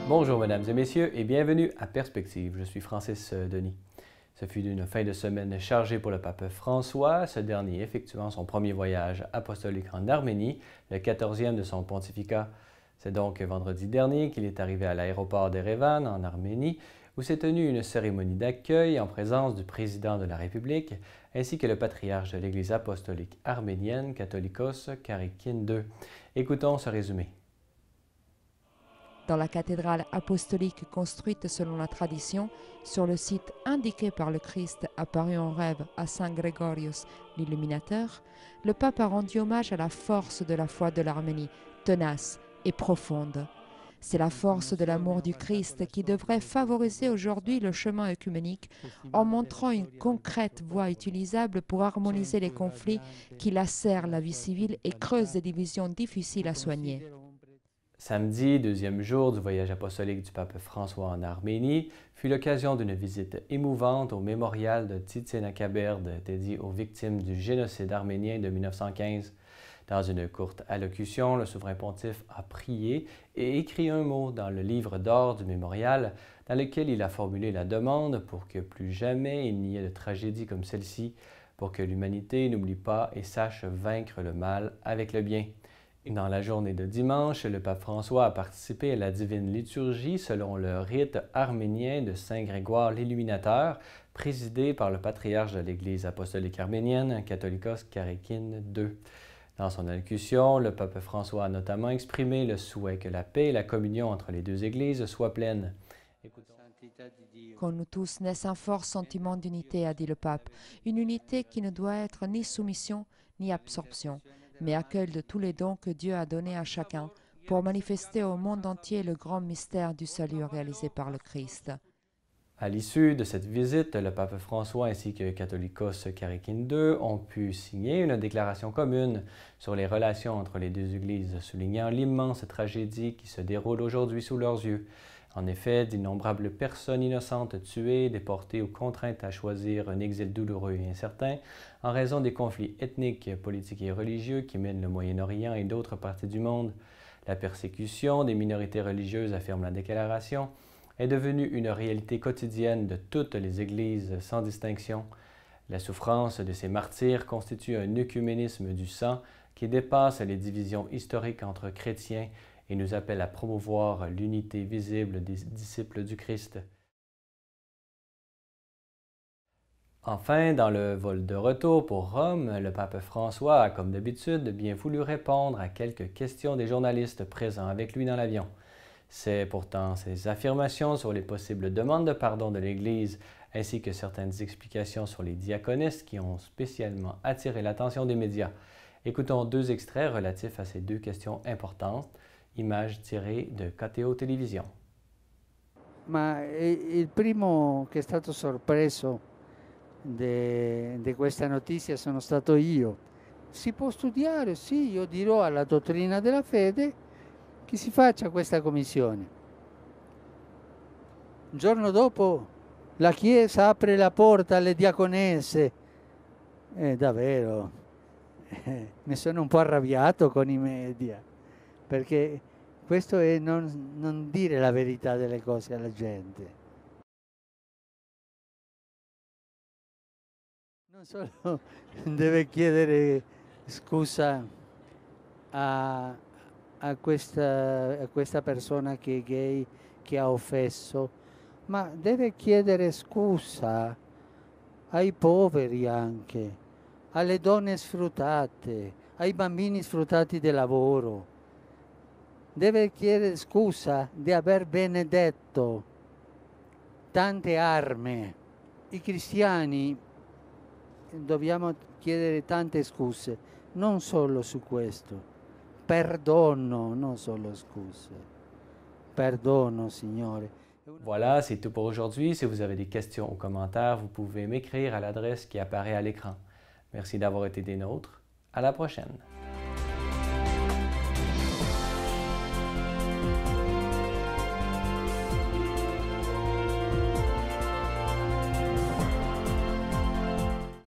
Bonjour mesdames et messieurs et bienvenue à Perspective. Je suis Francis Denis. Ce fut une fin de semaine chargée pour le pape François, ce dernier effectuant son premier voyage apostolique en Arménie, le 14e de son pontificat. C'est donc vendredi dernier qu'il est arrivé à l'aéroport d'Erevan, en Arménie, où s'est tenue une cérémonie d'accueil en présence du président de la République, ainsi que le patriarche de l'Église apostolique arménienne, Catholicos Karakin II. Écoutons ce résumé. Dans la cathédrale apostolique construite selon la tradition, sur le site indiqué par le Christ apparu en rêve à Saint Grégorios l'Illuminateur, le pape a rendu hommage à la force de la foi de l'Arménie, tenace et profonde. C'est la force de l'amour du Christ qui devrait favoriser aujourd'hui le chemin œcuménique en montrant une concrète voie utilisable pour harmoniser les conflits qui lacèrent la vie civile et creusent des divisions difficiles à soigner. Samedi, deuxième jour du voyage apostolique du pape François en Arménie, fut l'occasion d'une visite émouvante au mémorial de Tsitsénakaberd dédié aux victimes du génocide arménien de 1915. Dans une courte allocution, le souverain pontife a prié et écrit un mot dans le livre d'or du mémorial dans lequel il a formulé la demande pour que plus jamais il n'y ait de tragédie comme celle-ci, pour que l'humanité n'oublie pas et sache vaincre le mal avec le bien. Dans la journée de dimanche, le pape François a participé à la divine liturgie selon le rite arménien de Saint Grégoire l'Illuminateur, présidé par le patriarche de l'Église apostolique arménienne, Catholicos Karakin II. Dans son allocution, le pape François a notamment exprimé le souhait que la paix et la communion entre les deux Églises soient pleines. Qu'en nous tous naisse un fort sentiment d'unité, a dit le pape, une unité qui ne doit être ni soumission ni absorption, mais accueil de tous les dons que Dieu a donnés à chacun pour manifester au monde entier le grand mystère du salut réalisé par le Christ. À l'issue de cette visite, le pape François ainsi que Catholicos Karakin II ont pu signer une déclaration commune sur les relations entre les deux Églises, soulignant l'immense tragédie qui se déroule aujourd'hui sous leurs yeux. En effet, d'innombrables personnes innocentes tuées, déportées ou contraintes à choisir un exil douloureux et incertain en raison des conflits ethniques, politiques et religieux qui mènent le Moyen-Orient et d'autres parties du monde. La persécution des minorités religieuses, affirme la déclaration, est devenue une réalité quotidienne de toutes les églises sans distinction. La souffrance de ces martyrs constitue un œcuménisme du sang qui dépasse les divisions historiques entre chrétiens et nous appelle à promouvoir l'unité visible des disciples du Christ. Enfin, dans le vol de retour pour Rome, le pape François a, comme d'habitude, bien voulu répondre à quelques questions des journalistes présents avec lui dans l'avion. C'est pourtant ses affirmations sur les possibles demandes de pardon de l'Église ainsi que certaines explications sur les diaconistes qui ont spécialement attiré l'attention des médias. Écoutons deux extraits relatifs à ces deux questions importantes, images tirées de KTO Télévision. Ma il primo che è stato sorpreso di questa notizia sono stato io. Si può studiare, sì, io dirò alla dottrina della fede che si faccia questa commissione. Il giorno dopo la Chiesa apre la porta alle diaconesse. Davvero, mi sono un po' arrabbiato con i media, perché questo è non dire la verità delle cose alla gente. Non solo deve chiedere scusa a questa persona che è gay, che ha offeso, ma deve chiedere scusa ai poveri anche, alle donne sfruttate, ai bambini sfruttati del lavoro. Deve chiedere scusa di aver benedetto tante armi. I cristiani dobbiamo chiedere tante scuse, non solo su questo. Perdono, non solo scuse. Perdono, Signore. Voilà, c'est tout pour aujourd'hui. Si vous avez des questions ou commentaires, vous pouvez m'écrire à l'adresse qui apparaît à l'écran. Merci d'avoir été des nôtres. À la prochaine.